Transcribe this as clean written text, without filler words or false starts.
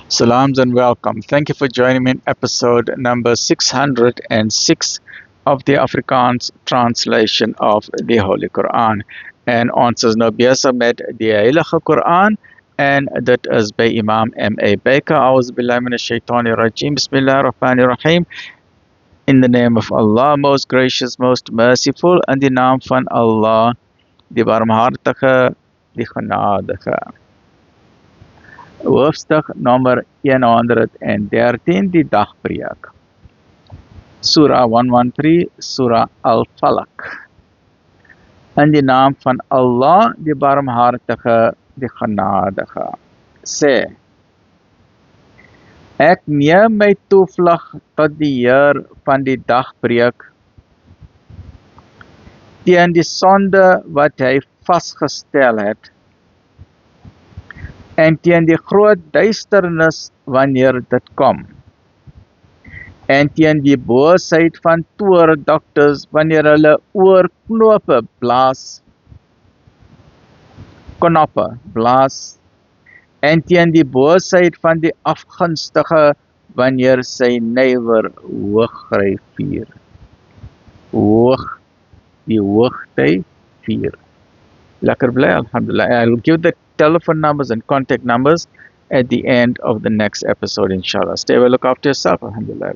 Salams and welcome. Thank you for joining me in episode number 606 of the Afrikaans translation of the Holy Quran. En ons is nou besig met die Heilige Quran en dit is by Imam M.A. Baker. Auzubillahi minash shaitani rajim. Bismillahir Rahmanir Rahim. In the name of Allah, most gracious, most merciful, in die naam van Allah, die barmhartige, die genadige. Hoofstuk nummer 113, die dagbreek. Surah 113, Surah Al-Falaq. In die naam van Allah, die barmhartige, die genadige. Sê, ek neem my toevlug tot die Heer van die dagbreek, teen die sonde wat hy vasgestel het, en teen die groot duisternis wanneer dit kom, en teen die boosheid van toordokters wanneer hulle oorknope blaas, en teen die boosheid van die afgunstige wanneer sy nywer hoogry vier. Die hoogty vier. Lekker bly, alhamdulillah. I'll give the telephone numbers and contact numbers at the end of the next episode, inshallah. Stay well, look after yourself, alhamdulillah.